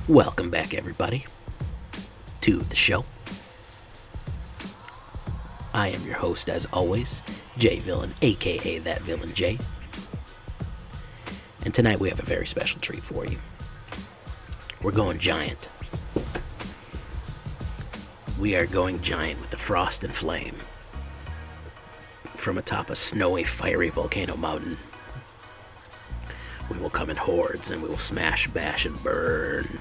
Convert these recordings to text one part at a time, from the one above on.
Welcome back, everybody, to the show. I am your host, as always, J Villain, aka That Villain J. And tonight we have a very special treat for you. We're going giant. We are going giant with the frost and flame from atop a snowy, fiery volcano mountain. We will come in hordes and we will smash, bash, and burn.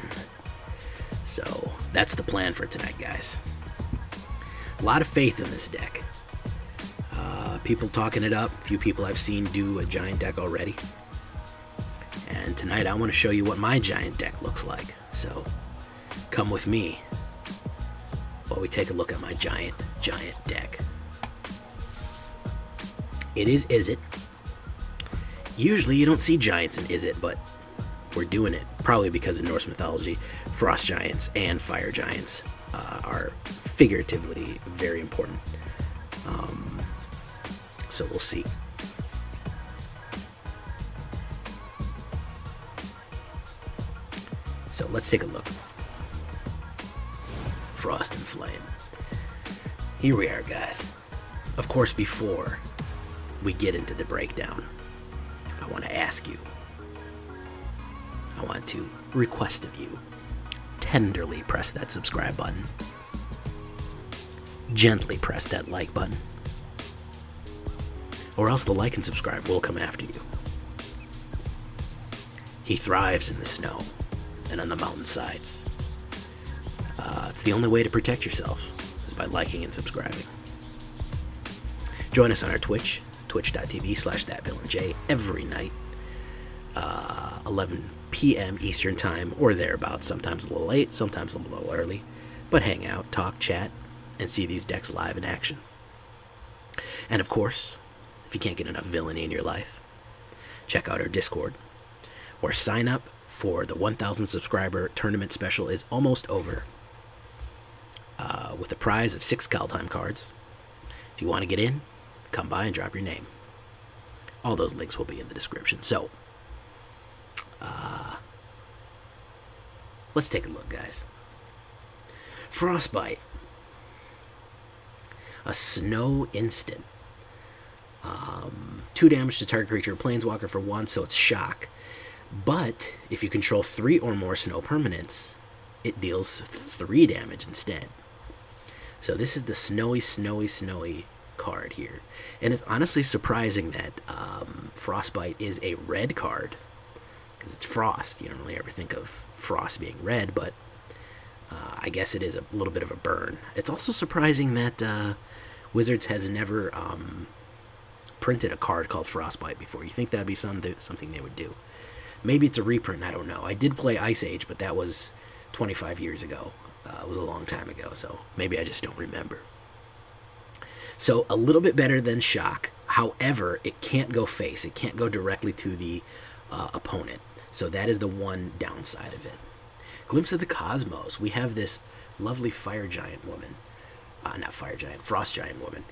So that's the plan for tonight, guys. A lot of faith in this deck. People talking it up. A few people I've seen do a giant deck already. And tonight I want to show you what my giant deck looks like. So come with me while we take a look at my giant deck. It is Izzet. Usually you don't see giants in Izzet, but we're doing it. Probably because in Norse mythology, frost giants and fire giants are figuratively very important. So we'll see. So let's take a look. Frost and flame. Here we are, guys. Of course, before we get into the breakdown, I want to ask you, I want to request of you, tenderly press that subscribe button, gently press that like button, or else the like and subscribe will come after you. He thrives in the snow and on the mountainsides. It's the only way to protect yourself is by liking and subscribing. Join us on our Twitch, twitch.tv/thatvillainj, every night, 11 p.m. Eastern Time or thereabouts, sometimes a little late, sometimes a little early, but hang out, talk, chat, and see these decks live in action. And of course, if you can't get enough villainy in your life, check out our Discord, or sign up for the 1,000 subscriber tournament special is almost over, with a prize of 6 Kaldheim cards. If you want to get in, come by and drop your name. All those links will be in the description. So, let's take a look, guys. Frostbite. A snow instant. 2 damage to target creature or planeswalker for 1, so it's shock. But if you control 3 or more snow permanents, it deals 3 damage instead. So this is the snowy card here. And it's honestly surprising that Frostbite is a red card, because it's frost. You don't really ever think of frost being red, but I guess it is a little bit of a burn. It's also surprising that Wizards has never printed a card called Frostbite before. You think that'd be something they would do. Maybe it's a reprint, I don't know. I did play Ice Age, but that was 25 years ago. It was a long time ago, so maybe I just don't remember. So a little bit better than shock. However, it can't go face. It can't go directly to the opponent. So that is the one downside of it. Glimpse of the Cosmos. We have this lovely fire giant woman. Not fire giant, frost giant woman,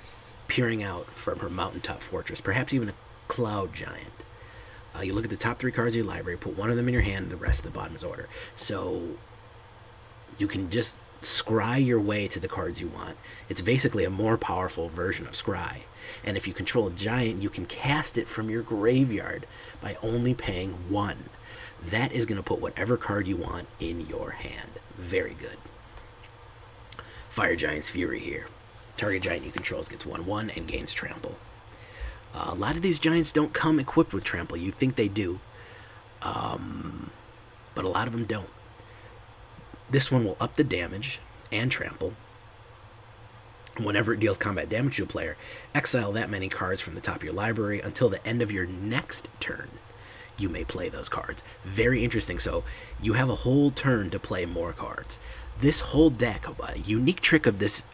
peering out from her mountaintop fortress. Perhaps even a cloud giant. You look at the top 3 cards of your library, put one of them in your hand, and the rest of the bottom is order. So you can just scry your way to the cards you want. It's basically a more powerful version of scry. And if you control a giant, you can cast it from your graveyard by only paying 1. That is going to put whatever card you want in your hand. Very good. Fire Giant's Fury here. Target giant you control gets 1/1 and gains trample. A lot of these giants don't come equipped with trample. You think they do, but a lot of them don't. This one will up the damage and trample. Whenever it deals combat damage to a player, exile that many cards from the top of your library until the end of your next turn. You may play those cards. Very interesting. So you have a whole turn to play more cards. This whole deck, a unique trick of this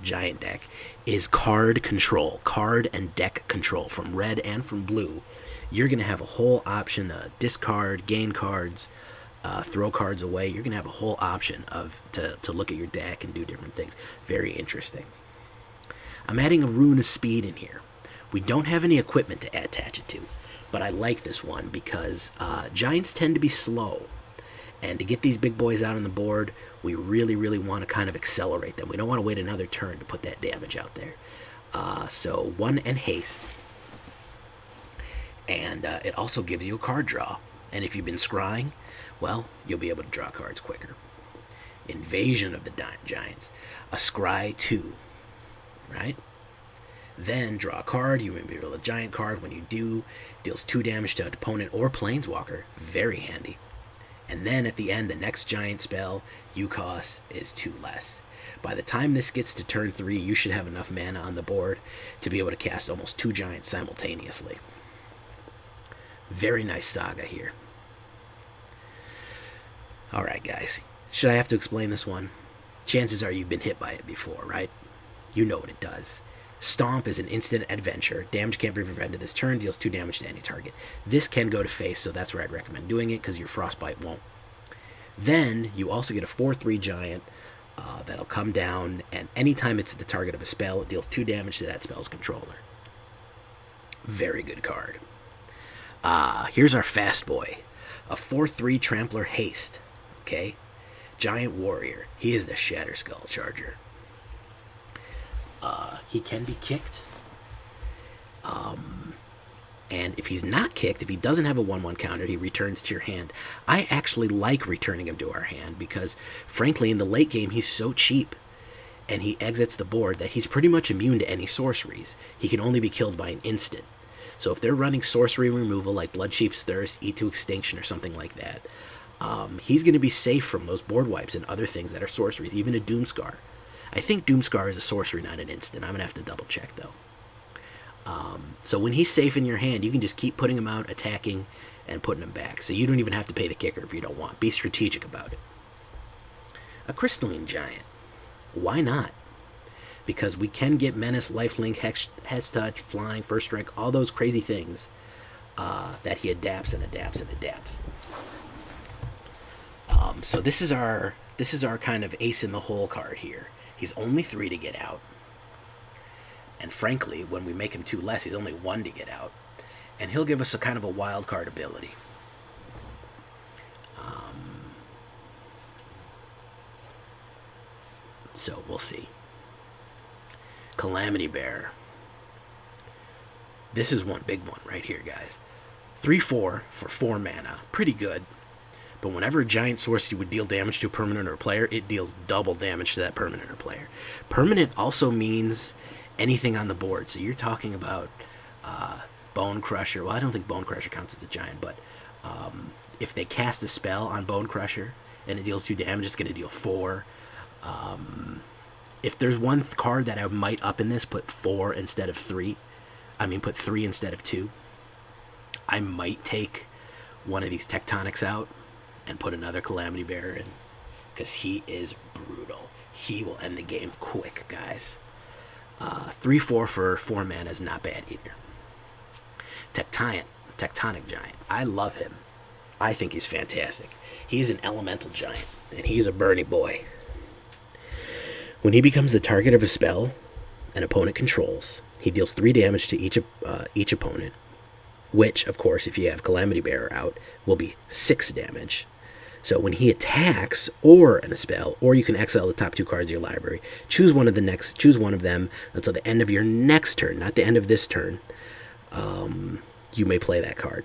giant deck is card control, card and deck control from red and from blue. You're going to have a whole option to discard, gain cards, throw cards away. You're going to have a whole option to look at your deck and do different things. Very interesting. I'm adding a Rune of Speed in here. We don't have any equipment to attach it to, but I like this one because giants tend to be slow. And to get these big boys out on the board, we really, really want to kind of accelerate them. We don't want to wait another turn to put that damage out there. So 1 and haste. And it also gives you a card draw. And if you've been scrying, well, you'll be able to draw cards quicker. Invasion of the Giants. A Scry 2, right? Then draw a card. You reveal a giant card. When you do, it deals 2 damage to an opponent or planeswalker. Very handy. And then at the end, the next giant spell you cost is 2 less. By the time this gets to turn 3, you should have enough mana on the board to be able to cast almost 2 giants simultaneously. Very nice saga here. Alright guys, should I have to explain this one? Chances are you've been hit by it before, right? You know what it does. Stomp is an instant adventure. Damage can't be prevented this turn, deals 2 damage to any target. This can go to face, so that's where I'd recommend doing it, because your Frostbite won't. Then, you also get a 4/3 giant that'll come down, and anytime it's the target of a spell, it deals 2 damage to that spell's controller. Very good card. Here's our fast boy. A 4/3 Trampler Haste. Okay? Giant Warrior. He is the Shatterskull Charger. He can be kicked. And if he's not kicked, if he doesn't have a 1/1 counter, he returns to your hand. I actually like returning him to our hand because, frankly, in the late game, he's so cheap and he exits the board that he's pretty much immune to any sorceries. He can only be killed by an instant. So if they're running sorcery removal like Bloodchief's Thirst, Eat to Extinction, or something like that, he's going to be safe from those board wipes and other things that are sorceries, even a Doomscar. I think Doomscar is a sorcery, not an instant. I'm going to have to double check, though. So when he's safe in your hand, you can just keep putting him out, attacking, and putting him back. So you don't even have to pay the kicker if you don't want. Be strategic about it. A Crystalline Giant. Why not? Because we can get Menace, Lifelink, Hex Touch, Flying, First Strike, all those crazy things that he adapts and adapts and adapts. So this is our kind of ace in the hole card here. He's only 3 to get out. And frankly, when we make him 2 less, he's only 1 to get out. And he'll give us a kind of a wild card ability. So we'll see. Calamity Bearer. This is one big one right here, guys. 3/4 for 4 mana. Pretty good. But whenever a giant sorcery would deal damage to a permanent or player, it deals double damage to that permanent or player. Permanent also means anything on the board. So you're talking about Bonecrusher. Well, I don't think Bonecrusher counts as a giant, but if they cast a spell on Bonecrusher and it deals 2 damage, it's going to deal 4. If there's one card that I might up in this, put 4 instead of 3. I mean, put 3 instead of 2. I might take one of these Tectonics out and put another Calamity Bearer in, because he is brutal. He will end the game quick, guys. 3/4 for 4 mana is not bad either. Tectonic Giant. I love him. I think he's fantastic. He's an elemental giant, and he's a burny boy. When he becomes the target of a spell an opponent controls, he deals 3 damage to each opponent, which, of course, if you have Calamity Bearer out, will be 6 damage. So when he attacks, or in a spell, or you can exile the top 2 cards of your library, choose one of them until the end of your next turn, not the end of this turn. You may play that card.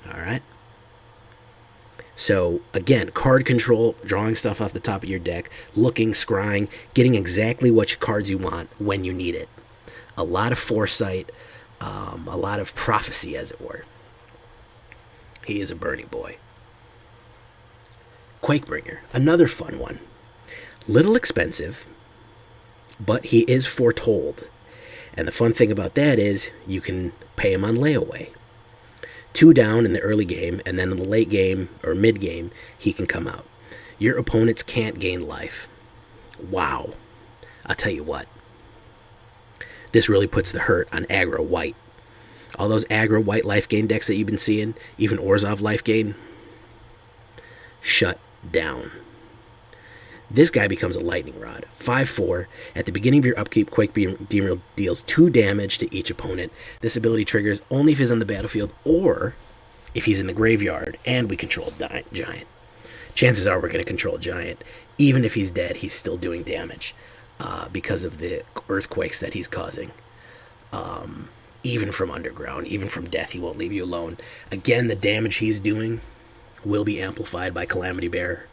Alright? So, again, card control, drawing stuff off the top of your deck, looking, scrying, getting exactly what cards you want when you need it. A lot of foresight, a lot of prophecy, as it were. He is a burning boy. Quakebringer, another fun one. Little expensive, but he is foretold. And the fun thing about that is you can pay him on layaway. 2 down in the early game, and then in the late game or mid game, he can come out. Your opponents can't gain life. Wow. I'll tell you what. This really puts the hurt on aggro white. All those aggro white life gain decks that you've been seeing, even Orzhov life gain, shut down. This guy becomes a lightning rod. 5/4. At the beginning of your upkeep, Quakebringer deals 2 damage to each opponent. This ability triggers only if he's on the battlefield or if he's in the graveyard and we control Giant. chances are we're going to control Giant. Even if he's dead, he's still doing damage because of the earthquakes that he's causing. Even from underground, even from death, he won't leave you alone. Again, the damage he's doing will be amplified by Calamity Bearer.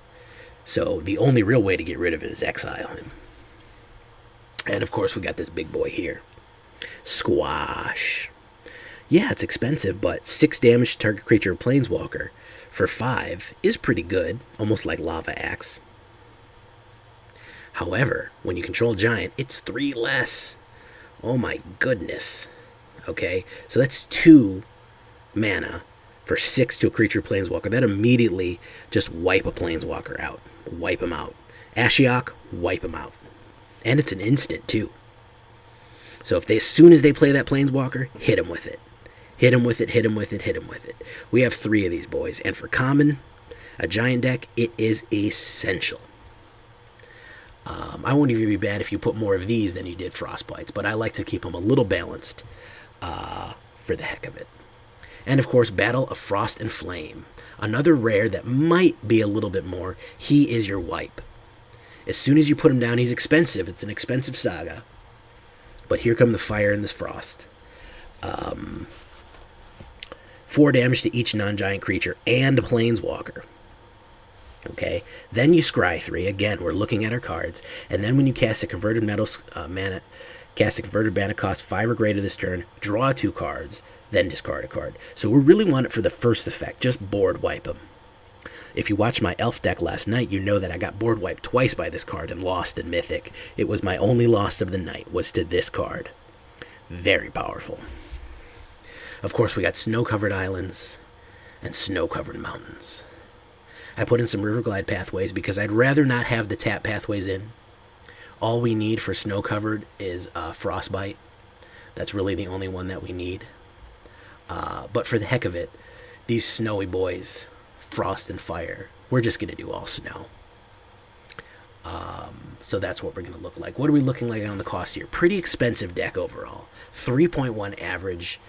So the only real way to get rid of it is exile him. And of course, we got this big boy here. Squash. Yeah, it's expensive, but 6 damage to target creature or planeswalker for 5 is pretty good, almost like Lava Axe. However, when you control Giant, it's 3 less. Oh my goodness. Okay, so that's 2 mana for 6 to a creature planeswalker. That immediately just wipe a planeswalker out. Wipe him out. Ashiok, wipe him out. And it's an instant, too. So if they, as soon as they play that planeswalker, hit him with it. Hit him with it, hit him with it, hit him with it. We have 3 of these boys. And for common, a Giant deck, it is essential. I won't even be bad if you put more of these than you did Frostbites, but I like to keep them a little balanced for the heck of it. And of course, Battle of Frost and Flame. Another rare that might be a little bit more. He is your wipe. As soon as you put him down, he's expensive. It's an expensive saga. But here come the fire and this frost. 4 damage to each non-giant creature and a planeswalker. Okay, then you scry 3. Again, we're looking at our cards. And then when you cast a converted mana, cast a converted mana cost 5 or greater this turn, draw 2 cards, then discard a card. So we really want it for the first effect, just board wipe them. If you watched my elf deck last night, you know that I got board wiped twice by this card and lost in Mythic. It was my only loss of the night, was to this card. Very powerful. Of course, we got snow-covered islands and snow-covered mountains. I put in some river glide pathways because I'd rather not have the tap pathways in. All we need for snow-covered is Frostbite. That's really the only one that we need. But for the heck of it, these snowy boys, Frost and Fire, we're just going to do all snow. So that's what we're going to look like. What are we looking like on the cost here? Pretty expensive deck overall. 3.1 average.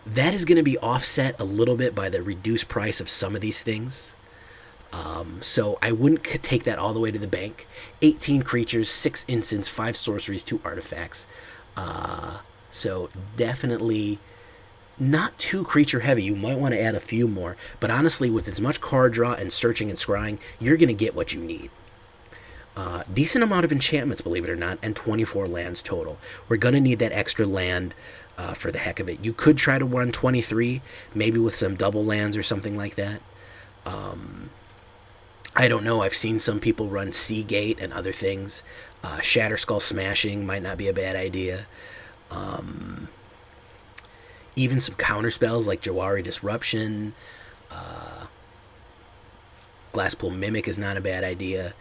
That is going to be offset a little bit by the reduced price of some of these things. So I wouldn't take that all the way to the bank. 18 creatures, 6 instants, 5 sorceries, 2 artifacts. So definitely not too creature heavy. You might want to add a few more. But honestly, with as much card draw and searching and scrying, you're going to get what you need. Decent amount of enchantments, believe it or not, and 24 lands total. We're going to need that extra land for the heck of it. You could try to run 23, maybe with some double lands or something like that. I don't know. I've seen some people run Seagate and other things. Shatterskull Smashing might not be a bad idea. Even some counter spells like Jawari Disruption. Glasspool Mimic is not a bad idea.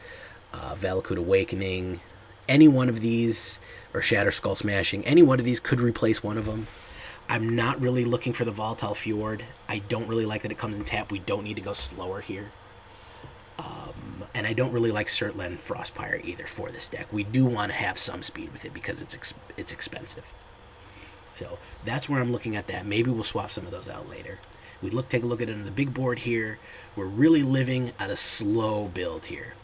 Valakut Awakening. Any one of these, or Shatterskull Smashing, any one of these could replace one of them. I'm not really looking for the Volatile Fjord. I don't really like that it comes in tap. We don't need to go slower here. And I don't really like Surtland Frostpire either for this deck. We do want to have some speed with it because it's expensive. So that's where I'm looking at that. Maybe we'll swap some of those out later. We take a look at it on the big board here. We're really living at a slow build here.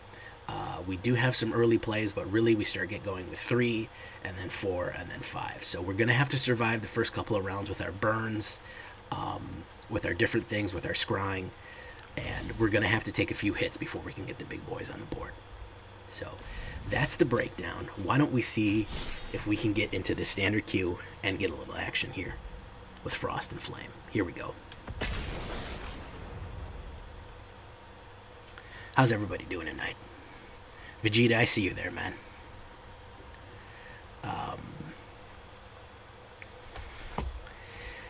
We do have some early plays, but really we start going with 3, and then 4, and then 5. So we're going to have to survive the first couple of rounds with our burns, with our different things, with our scrying, and we're going to have to take a few hits before we can get the big boys on the board. So that's the breakdown. Why don't we see if we can get into the standard queue and get a little action here with Frost and Flame. Here we go. How's everybody doing tonight? Vegeta, I see you there, man.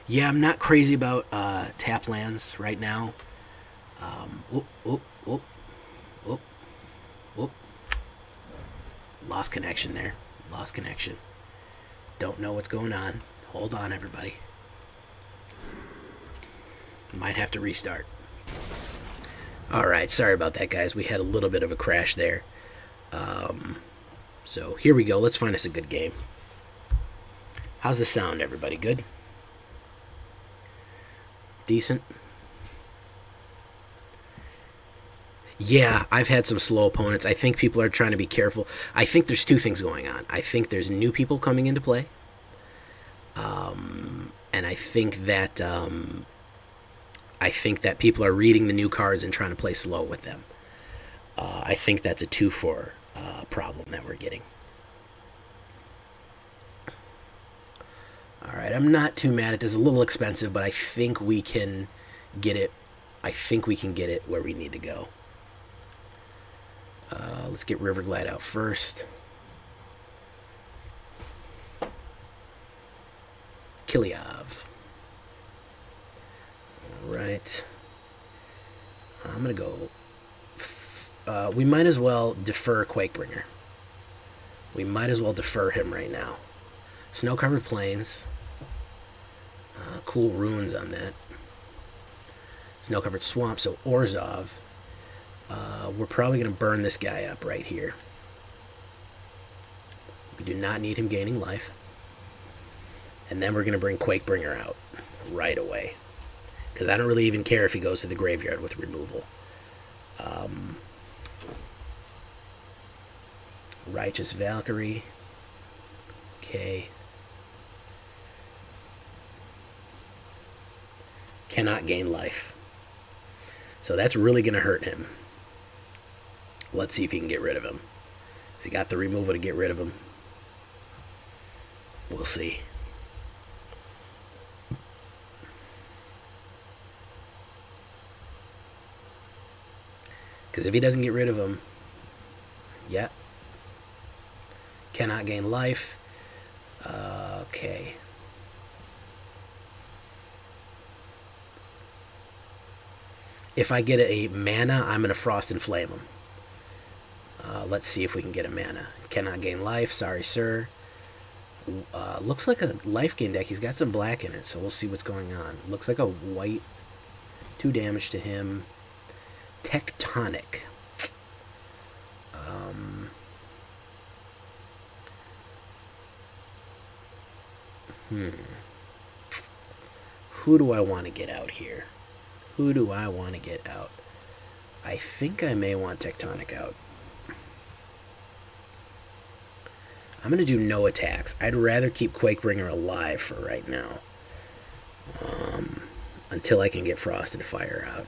Yeah, I'm not crazy about tap lands right now. Lost connection there. Lost connection. Don't know what's going on. Hold on, everybody. Might have to restart. Alright, sorry about that, guys. We had a little bit of a crash there. So here we go. Let's find us a good game. How's the sound, everybody? Good? Decent? Yeah, I've had some slow opponents. I think people are trying to be careful. I think there's two things going on. I think there's new people coming into play, and I think that people are reading the new cards and trying to play slow with them. I think that's a 2-4 problem that we're getting. All right, I'm not too mad at this. It's a little expensive, but I think we can get it. I think we can get it where we need to go. Let's get Riverglide out first. Kiliav. All right. I'm going to go... we might as well defer Quakebringer. We might as well defer him right now. Snow-covered plains. Cool runes on that. Snow-covered swamp, so Orzhov. We're probably going to burn this guy up right here. We do not need him gaining life. And then we're going to bring Quakebringer out right away. Because I don't really even care if he goes to the graveyard with removal. Righteous Valkyrie. Okay. Cannot gain life. So that's really going to hurt him. Let's see if he can get rid of him. Has he got the removal to get rid of him? We'll see. Because if he doesn't get rid of him, yeah. Cannot gain life. Okay. If I get a mana, I'm going to Frost and Flame him. Let's see if we can get a mana. Cannot gain life. Sorry, sir. Looks like a life gain deck. He's got some black in it, so we'll see what's going on. Looks like a white. 2 damage to him. Tectonic. Who do I want to get out here? Who do I want to get out? I think I may want Tectonic out. I'm going to do no attacks. I'd rather keep Quakebringer alive for right now. Until I can get Frost and Fire out.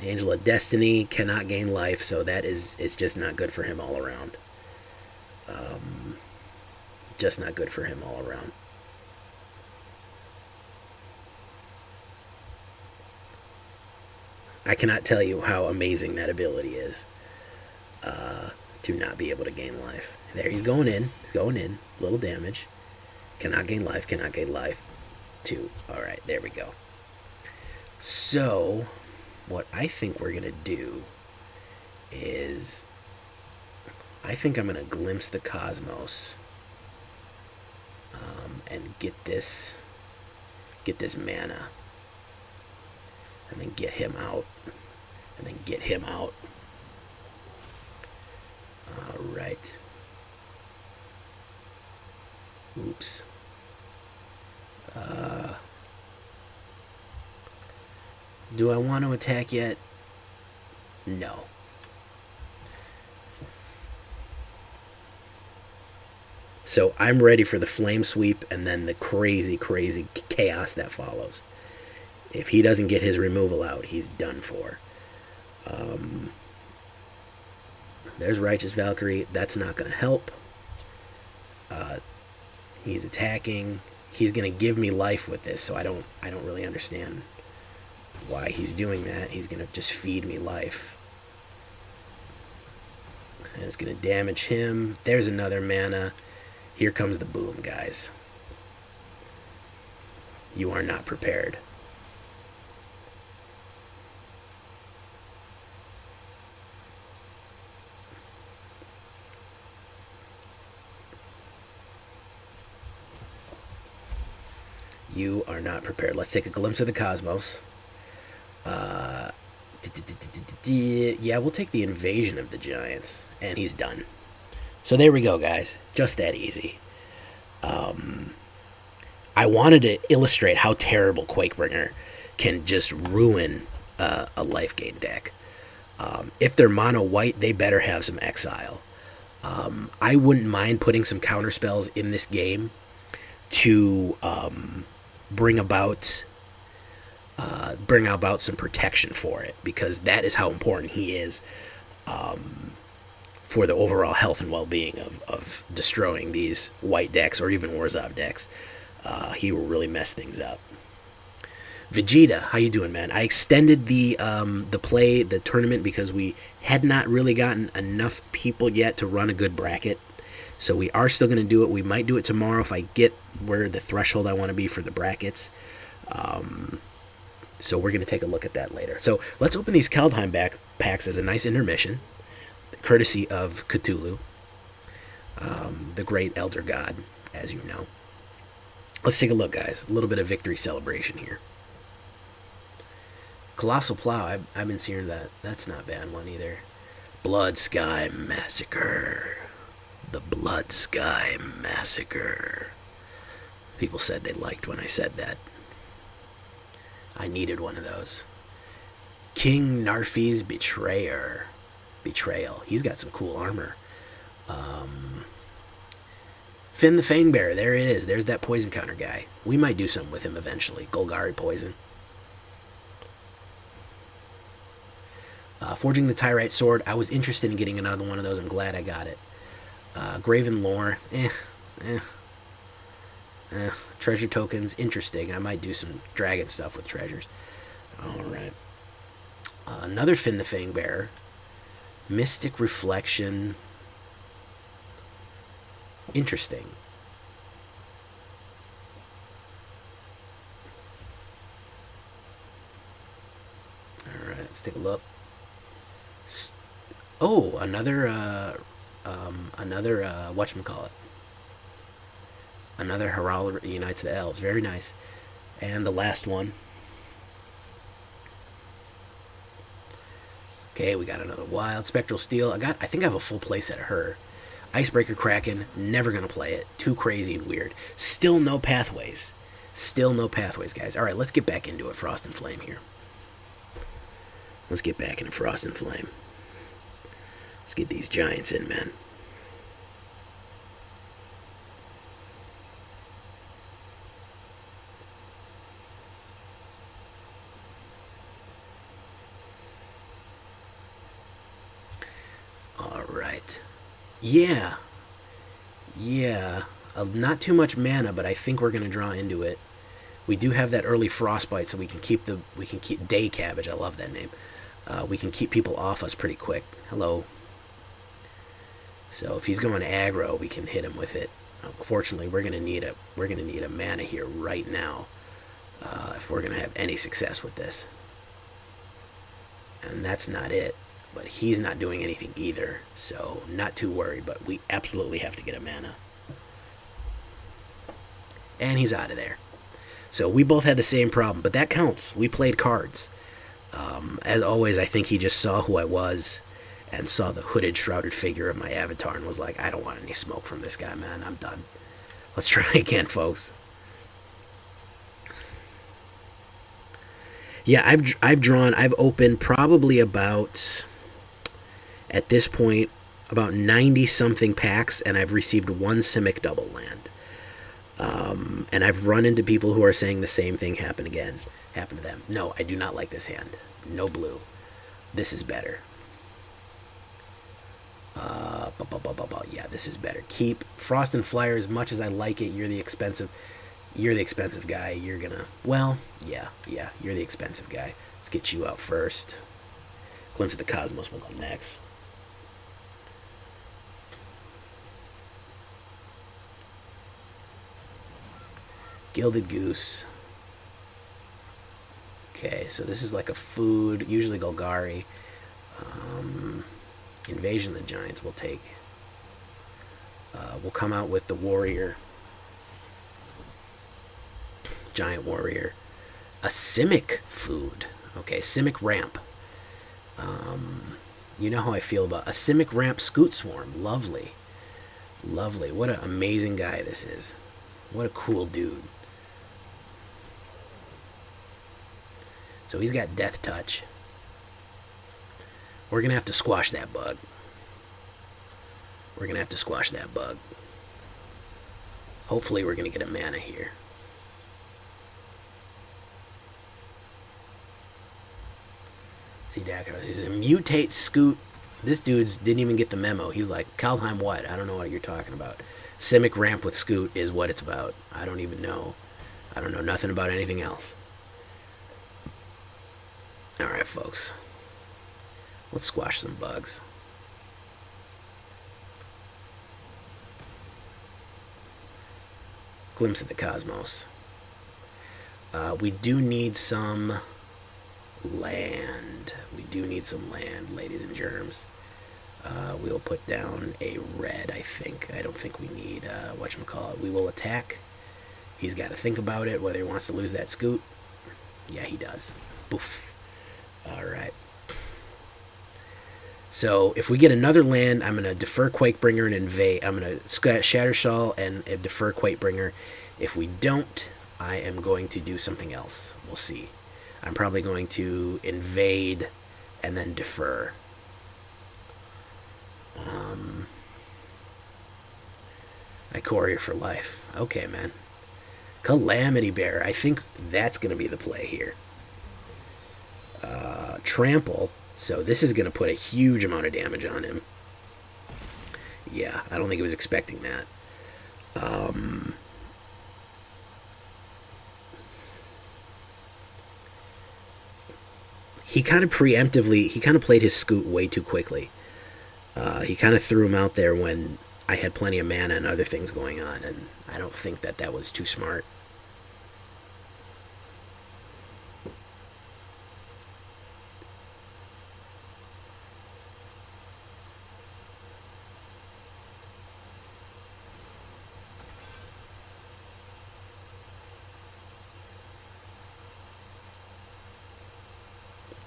Angel of Destiny cannot gain life, so it's just not good for him all around. Just not good for him all around. I cannot tell you how amazing that ability is. To not be able to gain life. There, he's going in. He's going in. Little damage. Cannot gain life. Cannot gain life. 2. Alright, there we go. So, what I think we're going to do is... I think I'm going to Glimpse the Cosmos. And get this mana. And then get him out. And then get him out. Alright. Oops. Do I want to attack yet? No. So I'm ready for the Flame Sweep and then the crazy, crazy chaos that follows. If he doesn't get his removal out, he's done for. There's Righteous Valkyrie. That's not going to help. He's attacking. He's going to give me life with this, so I don't really understand why he's doing that. He's going to just feed me life. And it's going to damage him. There's another mana. Here comes the boom, guys. You are not prepared. You are not prepared. Let's take a glimpse of the cosmos. Yeah, we'll take the invasion of the giants. And he's done. So there we go, guys. Just that easy. I wanted to illustrate how terrible Quakebringer can just ruin a life gain deck. If they're mono white, they better have some exile. I wouldn't mind putting some counter spells in this game to bring about some protection for it, because that is how important he is for the overall health and well-being of destroying these white decks or even Warzov decks. He will really mess things up. Vegeta, how you doing, man? I extended the tournament because we had not really gotten enough people yet to run a good bracket. So we are still going to do it. We might do it tomorrow if I get where the threshold I want to be for the brackets. So we're going to take a look at that later. So let's open these Kaldheim packs as a nice intermission, courtesy of Cthulhu, the great elder god, as you know. Let's take a look, guys. A little bit of victory celebration here. Colossal Plow, I've been seeing that. That's not a bad one either. Blood Sky Massacre. The Blood Sky Massacre. People said they liked when I said that. I needed one of those. King Narfi's Betrayer. Betrayal. He's got some cool armor. Finn the Fangbearer. There it is. There's that poison counter guy. We might do something with him eventually. Golgari poison. Forging the Tyrite Sword. I was interested in getting another one of those. I'm glad I got it. Graven Lore. Treasure tokens. Interesting. I might do some dragon stuff with treasures. Alright. Another Finn the Fangbearer. Mystic Reflection. Interesting. Alright, let's take a look. Oh, another whatchamacallit. Another Herald Unites the Elves. Very nice. And the last one. Okay, we got another Wild. Spectral Steel. I think I have a full playset of her. Icebreaker Kraken. Never going to play it. Too crazy and weird. Still no pathways. Still no pathways, guys. Alright, let's get back into it. Frost and Flame here. Let's get back into Frost and Flame. Let's get these giants in, man. Alright. Yeah. Not too much mana, but I think we're going to draw into it. We do have that early Frostbite, so we can keep Day Cabbage. I love that name. We can keep people off us pretty quick. Hello. So if he's going aggro, we can hit him with it. Unfortunately, we're gonna need a mana here right now if we're gonna have any success with this. And that's not it. But he's not doing anything either, so not too worried. But we absolutely have to get a mana. And he's out of there. So we both had the same problem, but that counts. We played cards. As always, I think he just saw who I was and saw the hooded, shrouded figure of my avatar and was like, I don't want any smoke from this guy, man. I'm done. Let's try again, folks. Yeah, I've opened probably about, at this point, about 90-something packs, and I've received one Simic double land. And I've run into people who are saying the same thing happened to them. No, I do not like this hand. No blue. This is better. Yeah, this is better. Keep Frost and Flyer. As much as I like it, you're the expensive guy. You're gonna, well, yeah, you're the expensive guy. Let's get you out first. Glimpse of the Cosmos will go next. Gilded Goose. Okay, so this is like a food, usually Golgari. Invasion of the Giants we'll take. We'll come out with the Warrior. Giant Warrior. A Simic food. Okay, Simic Ramp. You know how I feel about a Simic Ramp Scoot Swarm. Lovely. Lovely. What an amazing guy this is. What a cool dude. So he's got Death Touch. We're going to have to squash that bug. We're going to have to squash that bug. Hopefully we're going to get a mana here. See that? He's a mutate scoot. This dude's didn't even get the memo. He's like, Kaldheim what? I don't know what you're talking about. Simic ramp with scoot is what it's about. I don't even know. I don't know nothing about anything else. Alright, folks. Let's squash some bugs. Glimpse of the Cosmos. We do need some land. We do need some land, ladies and germs. We'll put down a red, I think. I don't think we need, whatchamacallit. We will attack. He's got to think about it, whether he wants to lose that scoot. Yeah, he does. Boof. Alright. So, if we get another land, I'm going to defer Quakebringer and invade. I'm going to Shatterskull and defer Quakebringer. If we don't, I am going to do something else. We'll see. I'm probably going to invade and then defer. I courier for life. Okay, man. Calamity Bearer. I think that's going to be the play here. Trample. So this is going to put a huge amount of damage on him. Yeah, I don't think he was expecting that. He kind of preemptively, he kind of played his scoot way too quickly. He kind of threw him out there when I had plenty of mana and other things going on, and I don't think that that was too smart.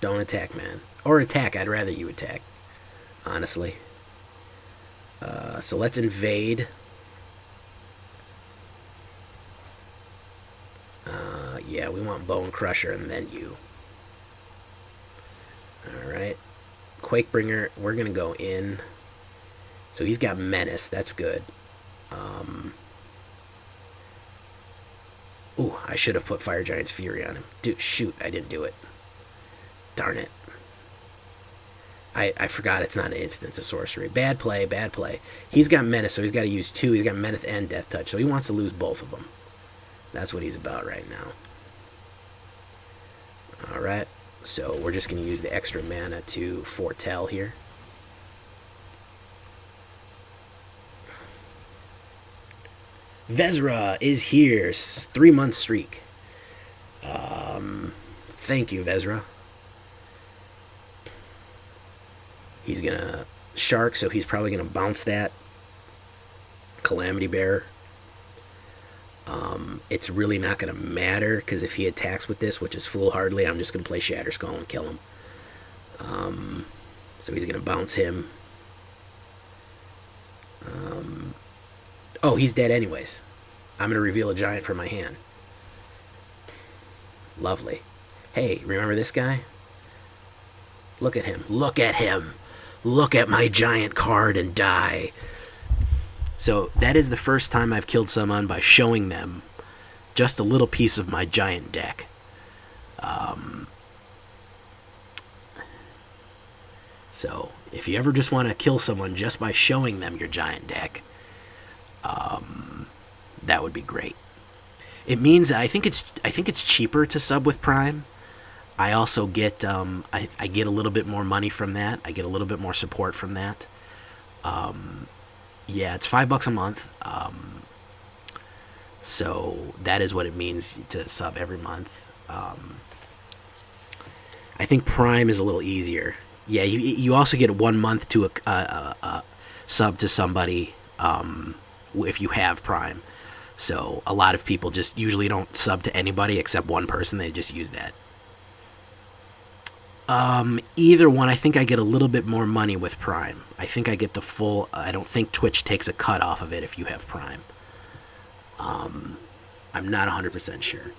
Don't attack, man. Or attack. I'd rather you attack, honestly. So let's invade. Yeah, we want Bonecrusher and then you. Alright. Quakebringer, we're going to go in. So he's got Menace. That's good. Ooh, I should have put Fire Giant's Fury on him. Dude, shoot, I didn't do it. Darn it. I forgot it's not an instant, it's a sorcery. Bad play, bad play. He's got Menace, so he's got to use two. He's got Menace and Death Touch, so he wants to lose both of them. That's what he's about right now. Alright, so we're just going to use the extra mana to foretell here. Vezra is here. 3-month streak. Thank you, Vezra. He's going to Shark, so he's probably going to bounce that. Calamity Bearer. It's really not going to matter, because if he attacks with this, which is foolhardily, I'm just going to play Shatterskull and kill him. So he's going to bounce him. Oh, he's dead anyways. I'm going to reveal a giant from my hand. Lovely. Hey, remember this guy? Look at him. Look at him. Look at my giant card and die. So that is the first time I've killed someone by showing them just a little piece of my giant deck. So if you ever just want to kill someone just by showing them your giant deck, that would be great. It means I think it's cheaper to sub with Prime. I also get I get a little bit more money from that. I get a little bit more support from that. Yeah, it's $5 a month. So that is what it means to sub every month. I think Prime is a little easier. Yeah, you also get 1 month to a sub to somebody if you have Prime. So a lot of people just usually don't sub to anybody except one person. They just use that. Either one, I think I get a little bit more money with Prime. I think I get the full, I don't think Twitch takes a cut off of it if you have Prime. I'm not 100% sure.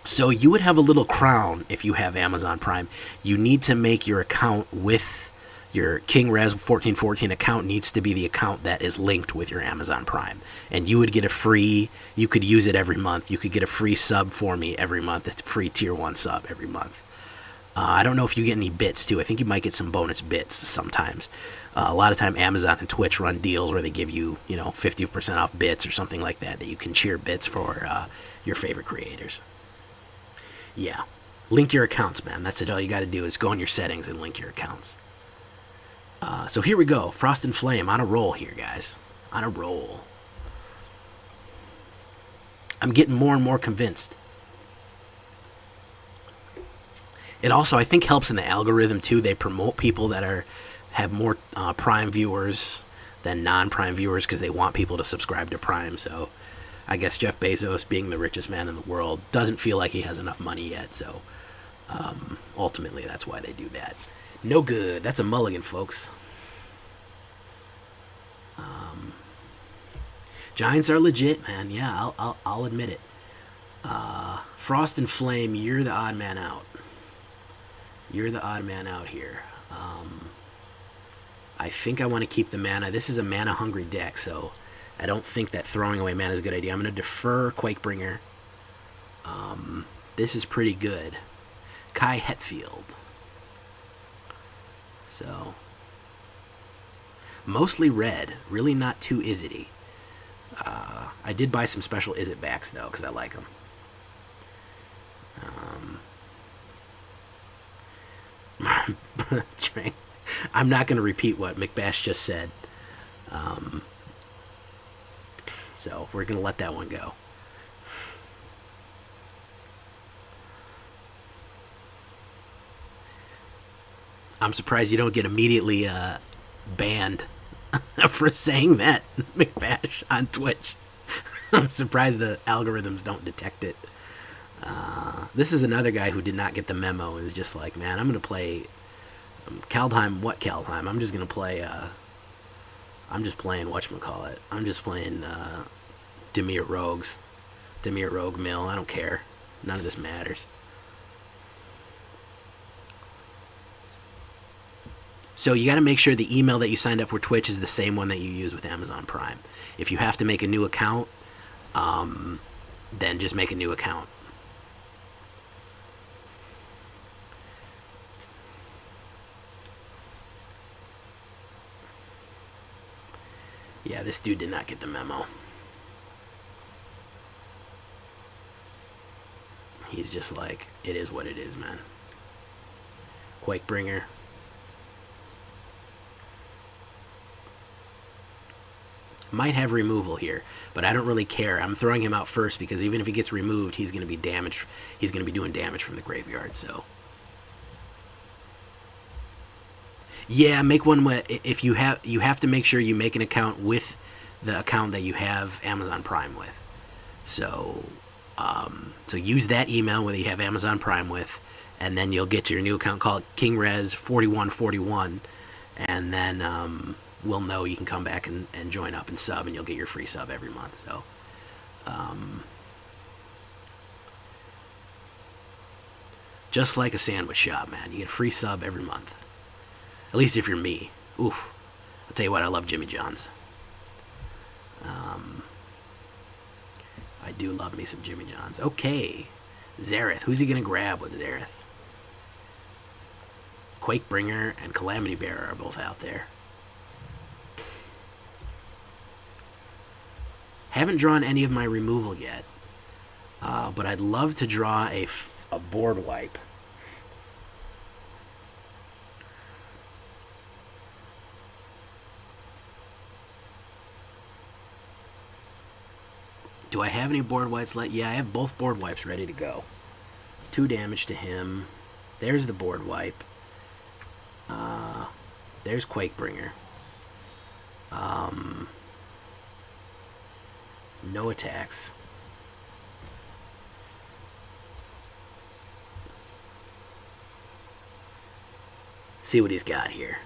So you would have a little crown if you have Amazon Prime. You need to make your account with your King Res 1414 account needs to be the account that is linked with your Amazon Prime. And you would get a free, you could use it every month. You could get a free sub for me every month. It's a free tier 1 sub every month. I don't know if you get any bits too. I think you might get some bonus bits sometimes. A lot of time Amazon and Twitch run deals where they give you, 50% off bits or something like that you can cheer bits for your favorite creators. Yeah. Link your accounts, man. That's it. All you got to do is go in your settings and link your accounts. So here we go. Frost and Flame on a roll here, guys. On a roll. I'm getting more and more convinced. It also, I think, helps in the algorithm, too. They promote people that have more Prime viewers than non-Prime viewers because they want people to subscribe to Prime. So I guess Jeff Bezos, being the richest man in the world, doesn't feel like he has enough money yet. So ultimately, that's why they do that. No good. That's a mulligan, folks. Giants are legit, man. Yeah, I'll admit it. Frost and Flame, you're the odd man out. You're the odd man out here. I think I want to keep the mana. This is a mana-hungry deck, so I don't think that throwing away mana is a good idea. I'm going to defer Quakebringer. This is pretty good. Kai Hetfield. So, mostly red. Really not too Izzet-y. I did buy some special Izzet backs, though, because I like them. I'm not going to repeat what McBash just said. So we're going to let that one go. I'm surprised you don't get immediately banned for saying that, McBash, on Twitch. I'm surprised the algorithms don't detect it. This is another guy who did not get the memo and is just like, man, I'm going to play Kaldheim. What Kaldheim? I'm just going to play, I'm just playing whatchamacallit. I'm just playing Dimir Rogues. Dimir Rogue Mill. I don't care. None of this matters. So you got to make sure the email that you signed up for Twitch is the same one that you use with Amazon Prime. If you have to make a new account, then just make a new account. Yeah, this dude did not get the memo. He's just like, it is what it is, man. Quakebringer. Might have removal here, but I don't really care. I'm throwing him out first because even if he gets removed, he's going to be damaged. He's going to be doing damage from the graveyard. So, yeah, make one. If you have to make sure you make an account with the account that you have Amazon Prime with. So, so use that email whether you have Amazon Prime with, and then you'll get your new account called KingRes 4141, and then we'll know you can come back and join up and sub, and you'll get your free sub every month. So, just like a sandwich shop, man. You get a free sub every month. At least if you're me. Oof. I'll tell you what, I love Jimmy John's. I do love me some Jimmy John's. Okay. Zareth. Who's he going to grab with Zareth? Quakebringer and Calamity Bearer are both out there. Haven't drawn any of my removal yet, but I'd love to draw a board wipe. Do I have any board wipes left? Yeah, I have both board wipes ready to go. 2 damage to him. There's the board wipe. There's Quakebringer. No attacks. See what he's got here.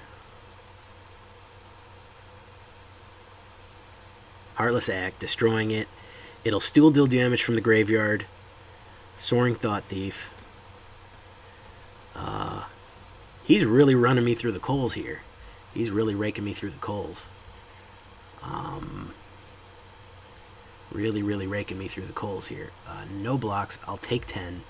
Heartless Act, destroying it. It'll still deal damage from the graveyard. Soaring Thought Thief. He's really running me through the coals here. He's really raking me through the coals. Really, really raking me through the coals here. No blocks. I'll take 10.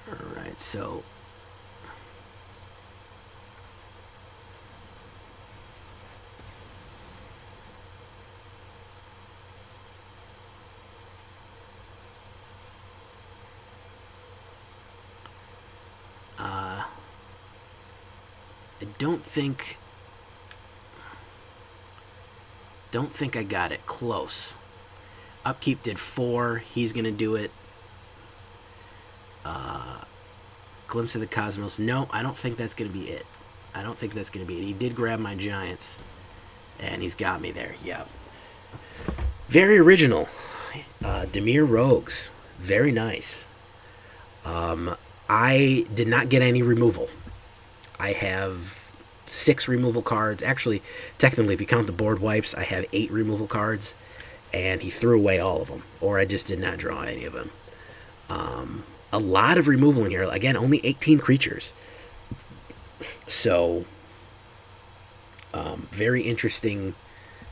Alright, so... I don't think I got it close. Upkeep did 4. He's gonna do it. Glimpse of the Cosmos. No, I don't think that's gonna be it. I don't think that's gonna be it. He did grab my giants, and he's got me there. Yep. Very original. Dimir Rogues. Very nice. I did not get any removal. I have 6 removal cards. Actually, technically, if you count the board wipes, I have 8 removal cards. And he threw away all of them. Or I just did not draw any of them. A lot of removal in here. Again, only 18 creatures. So, very interesting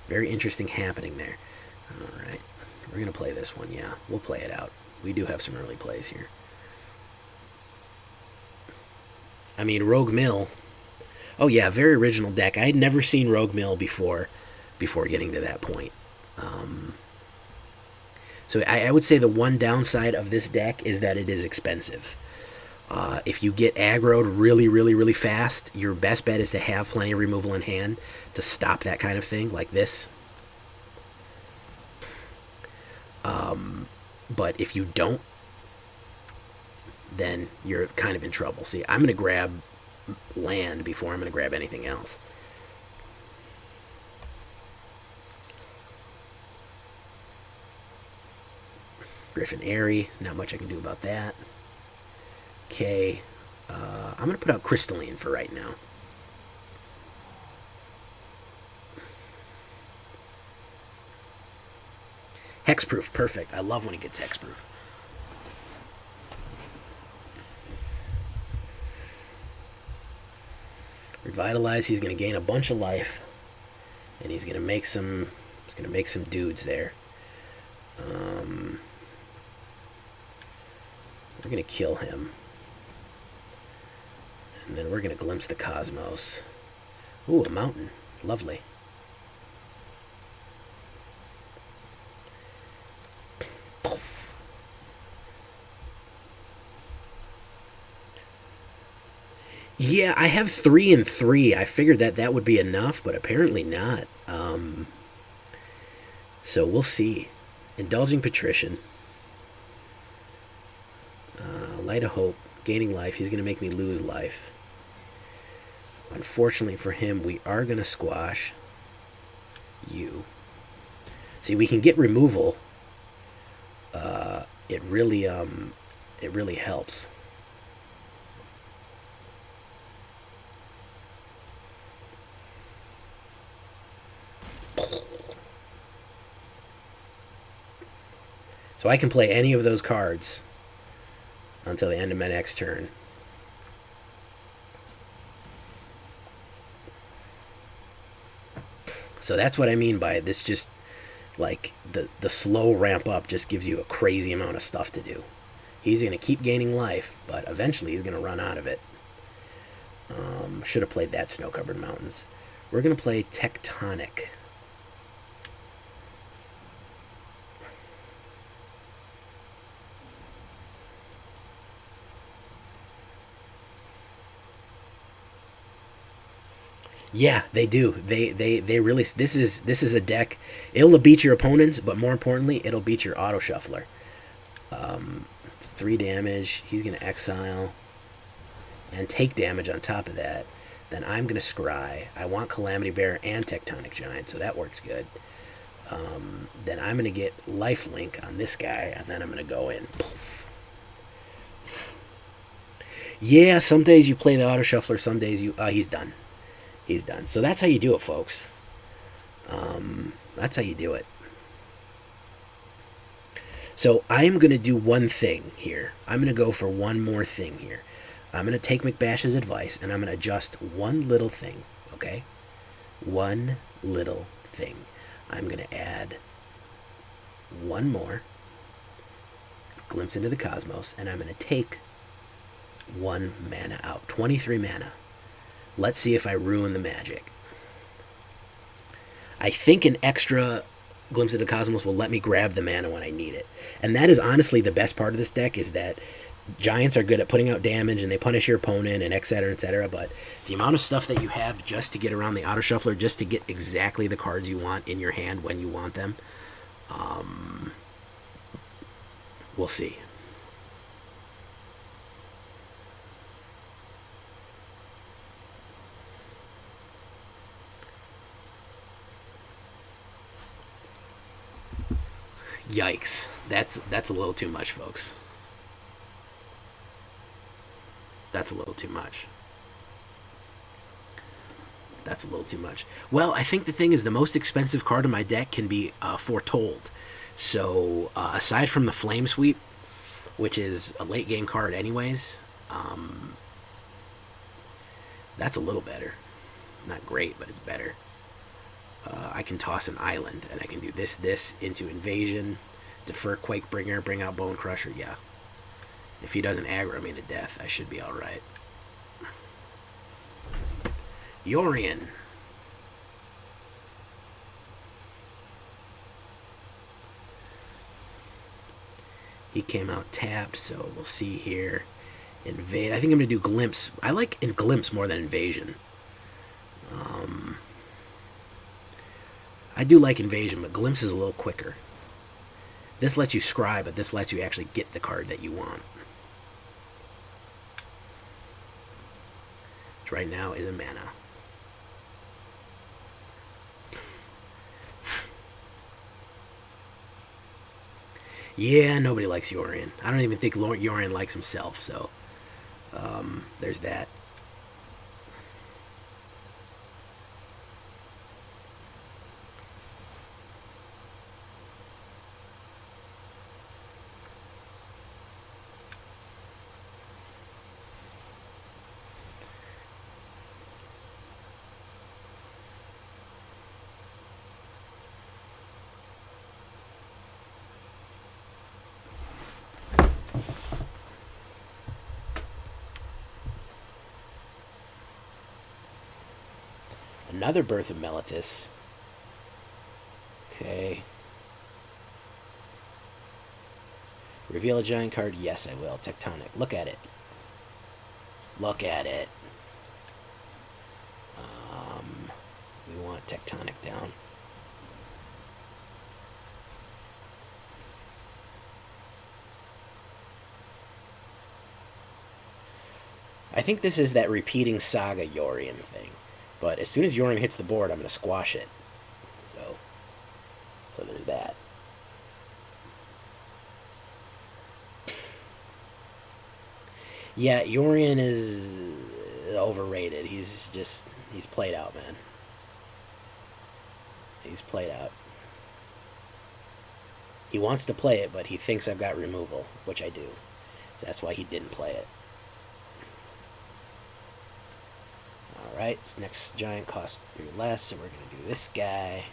happening there. Alright. We're going to play this one, yeah. We'll play it out. We do have some early plays here. I mean, Rogue Mill. Oh yeah, very original deck. I had never seen Rogue Mill before getting to that point. So I would say the one downside of this deck is that it is expensive. If you get aggroed really, really, really fast, your best bet is to have plenty of removal in hand to stop that kind of thing, like this. But if you don't, then you're kind of in trouble. See, I'm going to grab land before I'm going to grab anything else. Griffin Airy, not much I can do about that. Okay, I'm going to put out Crystalline for right now. Hexproof, perfect. I love when he gets hexproof. Revitalize, he's going to gain a bunch of life. And he's going to make some dudes there. We're going to kill him. And then we're going to glimpse the Cosmos. Ooh, a mountain. Lovely. Yeah, I have 3 and 3. I figured that would be enough, but apparently not. So we'll see. Indulging Patrician. Light of Hope. Gaining life. He's going to make me lose life. Unfortunately for him, we are going to squash you. See, we can get removal. It really helps. So I can play any of those cards until the end of my next turn. So that's what I mean by it. This just, like, the slow ramp up just gives you a crazy amount of stuff to do. He's going to keep gaining life, but eventually he's going to run out of it. Should have played that Snow-Covered Mountains. We're going to play Tectonic. Yeah, they do. They really. This is a deck. It'll beat your opponents, but more importantly, it'll beat your auto shuffler. 3 damage. He's gonna exile and take damage on top of that. Then I'm gonna scry. I want Calamity Bearer and Tectonic Giant, so that works good. Then I'm going to get lifelink on this guy, and then I'm going to go in. Poof. Yeah, some days you play the auto shuffler, some days you... he's done. He's done. So that's how you do it, folks. That's how you do it. So I'm going to do one thing here. I'm going to go for one more thing here. I'm going to take McBash's advice, and I'm going to adjust one little thing, okay? One little thing. I'm going to add one more Glimpse into the Cosmos, and I'm going to take one mana out. 23 mana. Let's see if I ruin the magic. I think an extra Glimpse into the Cosmos will let me grab the mana when I need it. And that is honestly the best part of this deck, is that Giants are good at putting out damage and they punish your opponent and etc. But the amount of stuff that you have just to get around the auto shuffler, just to get exactly the cards you want in your hand when you want them, we'll see. Yikes. That's a little too much, folks. That's a little too much. That's a little too much. Well, I think the thing is, the most expensive card in my deck can be Foretold. So, aside from the Flame Sweep, which is a late game card anyways, that's a little better. Not great, but it's better. I can toss an island, and I can do this into Invasion, defer Quakebringer, bring out Bonecrusher. Yeah. If he doesn't aggro me to death, I should be alright. Yorion. He came out tapped, so we'll see here. Invade. I think I'm going to do Glimpse. I like Glimpse more than Invasion. I do like Invasion, but Glimpse is a little quicker. This lets you scry, but this lets you actually get the card that you want. Which right now is a mana. Yeah, nobody likes Yorion. I don't even think Yorion likes himself, so there's that. Another Birth of Meletis. Okay. Reveal a giant card? Yes, I will. Tectonic. Look at it. Look at it. We want Tectonic down. I think this is that repeating Saga Yorion thing. But as soon as Yorion hits the board, I'm going to squash it. So there's that. Yeah, Yorion is overrated. He's played out, man. He's played out. He wants to play it, but he thinks I've got removal, which I do. So that's why he didn't play it. Alright, this next giant costs 3 less, so we're going to do this guy.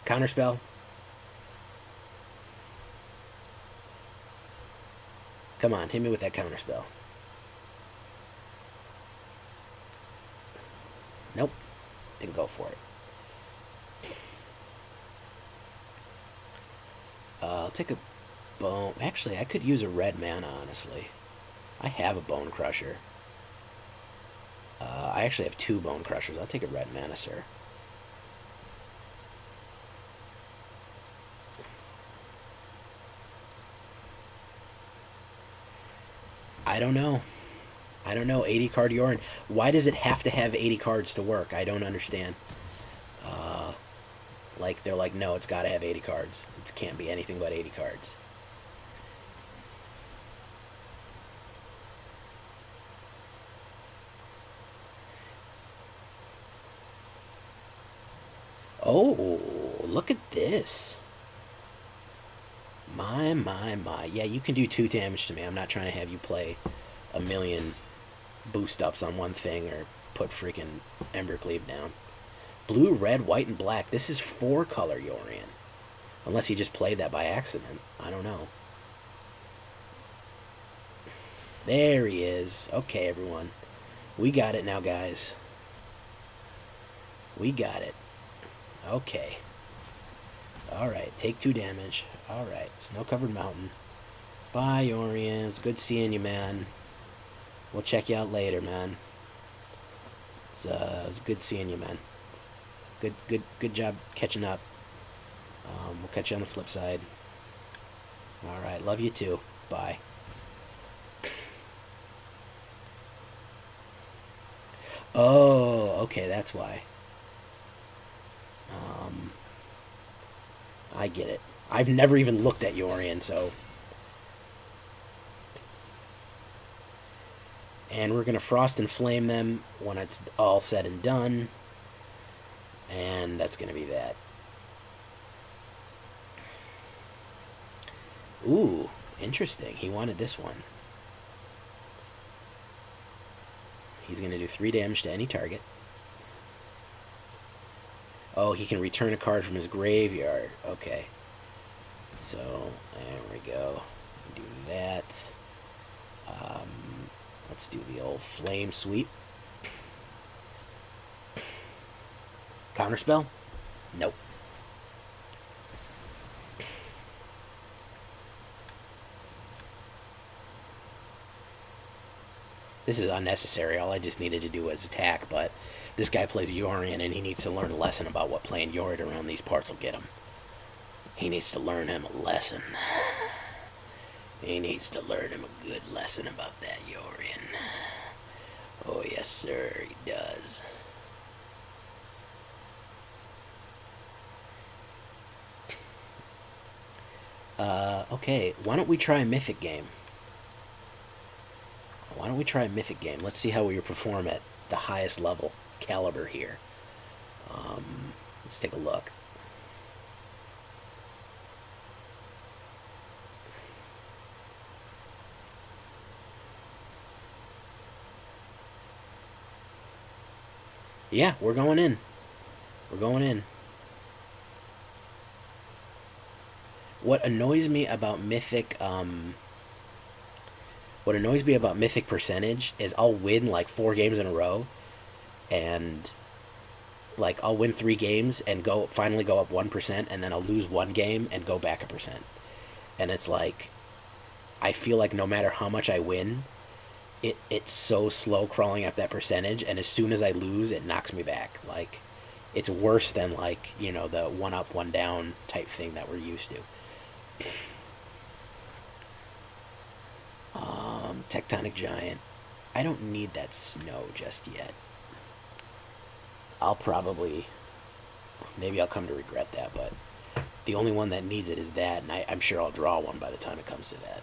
Counterspell. Come on, hit me with that counterspell. Nope, didn't go for it. I'll take a bone. Actually, I could use a red mana, honestly. I have a Bonecrusher. I actually have 2 Bonecrushers. I'll take a red mana, sir. I don't know. I don't know. 80 card Yorin. Why does it have to have 80 cards to work? I don't understand. Like, they're like, no, it's got to have 80 cards. It can't be anything but 80 cards. Oh, look at this. My. Yeah, you can do 2 damage to me. I'm not trying to have you play a million boost ups on one thing or put freaking Embercleave down. Blue, red, white, and black. This is 4-color Yorion. Unless he just played that by accident. I don't know. There he is. Okay, everyone. We got it now, guys. We got it. Okay. Alright, take 2 damage. Alright, snow-covered mountain. Bye, Yorion. It's good seeing you, man. We'll check you out later, man. It's good seeing you, man. Good job catching up. We'll catch you on the flip side. Alright, love you too. Bye. Oh, okay, that's why. I get it. I've never even looked at Yorion, so... And we're going to Frost and Flame them when it's all said and done. And that's going to be that. Ooh, interesting. He wanted this one. He's going to do 3 damage to any target. Oh, he can return a card from his graveyard. Okay. So, there we go. Do that. Let's do the old Flame Sweep. Counterspell? Nope. This is unnecessary. All I just needed to do was attack, but this guy plays Yorion, and he needs to learn a lesson about what playing Yorion around these parts will get him. He needs to learn him a lesson. He needs to learn him a good lesson about that Yorion. Oh, yes, sir, he does. Okay, why don't we try a Mythic game? Why don't we try a Mythic game? Let's see how we perform at the highest level caliber here. Let's take a look. Yeah, we're going in. We're going in. What annoys me about Mythic, percentage is I'll win like 4 games in a row, and like I'll win 3 games and finally go up 1%, and then I'll lose 1 game and go back 1%. And it's like, I feel like no matter how much I win, it's so slow crawling up that percentage, and as soon as I lose, it knocks me back. Like, it's worse than, like, you know, the 1 up, 1 down type thing that we're used to. Tectonic Giant. I don't need that snow just yet. Maybe I'll come to regret that, but the only one that needs it is that, and I'm sure I'll draw one by the time it comes to that.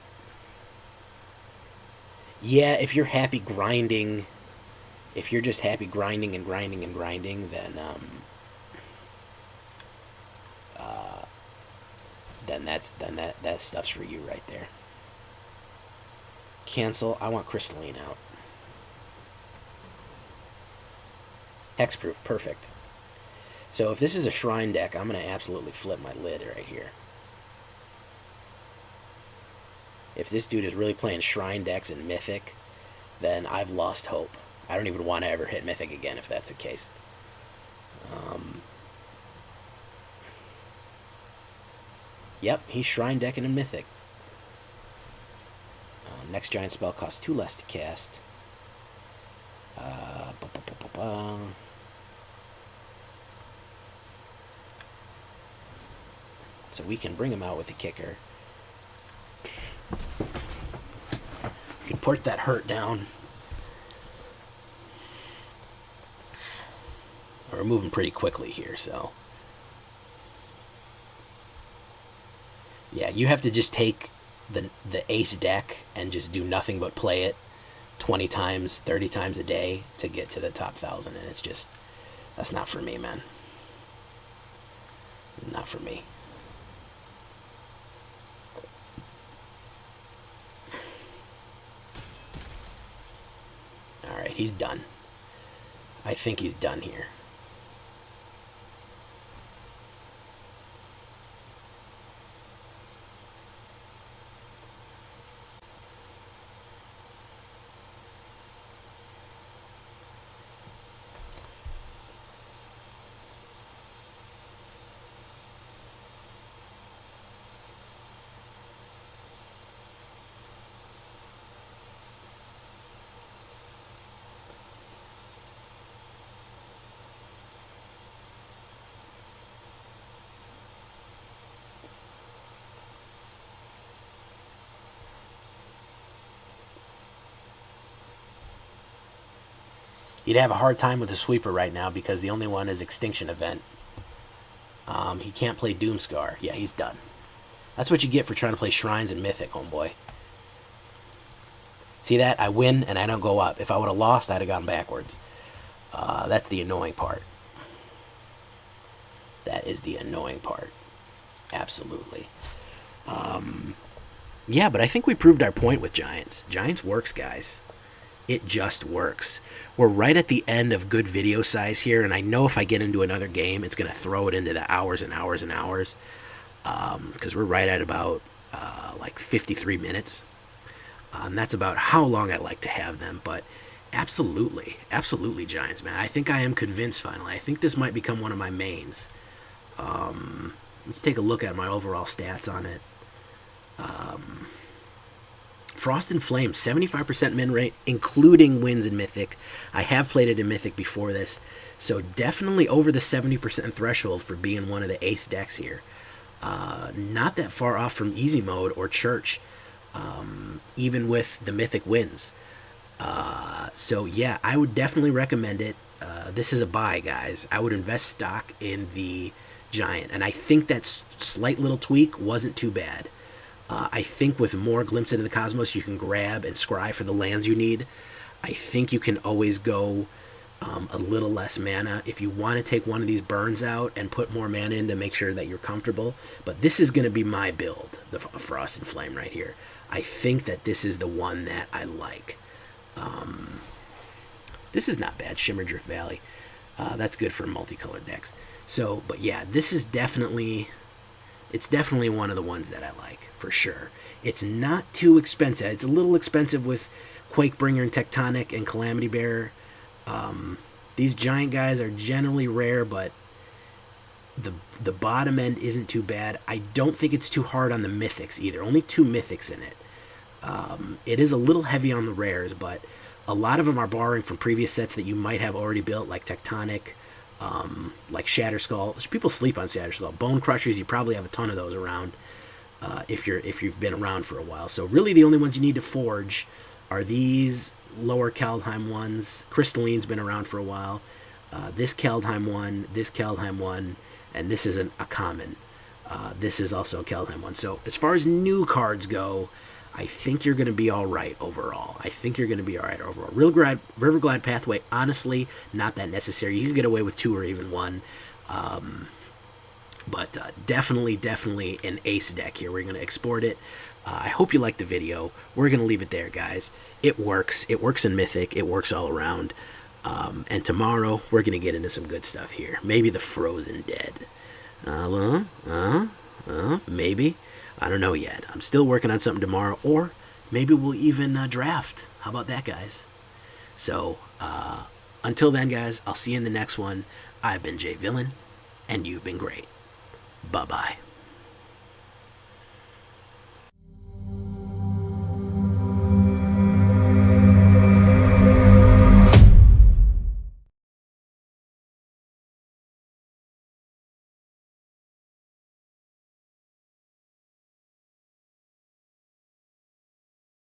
Yeah, if you're happy grinding, if you're just happy grinding and grinding and grinding, then that stuff's for you right there. Cancel. I want Crystalline out. Hexproof, perfect. So if this is a Shrine deck, I'm going to absolutely flip my lid right here. If this dude is really playing Shrine decks and Mythic, then I've lost hope. I don't even want to ever hit Mythic again if that's the case. Yep, he's Shrine decking a Mythic. Next giant spell costs 2 less to cast. So we can bring him out with the kicker. We can port that hurt down. We're moving pretty quickly here, so. Yeah, you have to just take the ace deck and just do nothing but play it 20 times, 30 times a day to get to the top 1,000. And it's just, that's not for me, man. Not for me. All right, he's done. I think he's done here. He'd have a hard time with a sweeper right now because the only one is Extinction Event. He can't play Doomscar. Yeah, he's done. That's what you get for trying to play Shrines and Mythic, homeboy. See that? I win and I don't go up. If I would have lost, I'd have gone backwards. That's the annoying part. That is the annoying part. Absolutely. Yeah, but I think we proved our point with Giants. Giants works, guys. It just works. We're right at the end of good video size here, and I know if I get into another game, it's going to throw it into the hours and hours and hours, because we're right at about like 53 minutes. That's about how long I like to have them, but absolutely, absolutely Giants, man. I think I am convinced finally. I think this might become one of my mains. Let's take a look at my overall stats on it. Frost and Flame, 75% min rate, including wins in Mythic. I have played it in Mythic before this, so definitely over the 70% threshold for being one of the ace decks here. Not that far off from Easy Mode or Church, even with the Mythic wins. So yeah, I would definitely recommend it. This is a buy, guys. I would invest stock in the Giant, and I think that slight little tweak wasn't too bad. I think with more Glimpse into the Cosmos, you can grab and scry for the lands you need. I think you can always go a little less mana if you want to take one of these burns out and put more mana in to make sure that you're comfortable. But this is going to be my build, the Frost and Flame right here. I think that this is the one that I like. This is not bad, Shimmerdrift Valley. That's good for multicolored decks. So, but yeah, this is definitely... It's definitely one of the ones that I like, for sure. It's not too expensive. It's a little expensive with Quakebringer and Tectonic and Calamity Bearer. These giant guys are generally rare, but the bottom end isn't too bad. I don't think it's too hard on the Mythics either. Only 2 Mythics in it. It is a little heavy on the rares, but a lot of them are borrowing from previous sets that you might have already built, like Tectonic, like Shatterskull. People sleep on Shatterskull. Bonecrushers, you probably have a ton of those around if you've been around for a while. So really the only ones you need to forge are these lower Kaldheim ones. Crystalline's been around for a while. This Kaldheim one, and this isn't a common. This is also a Kaldheim one. So as far as new cards go, I think you're going to be all right overall. Riverglide Pathway, honestly, not that necessary. You can get away with 2 or even 1. But definitely an ace deck here. We're going to export it. I hope you liked the video. We're going to leave it there, guys. It works. It works in Mythic. It works all around. And tomorrow, we're going to get into some good stuff here. Maybe the Frozen Dead. Maybe. I don't know yet. I'm still working on something tomorrow, or maybe we'll even draft. How about that, guys? So, until then, guys, I'll see you in the next one. I've been Jay Villain, and you've been great. Bye-bye.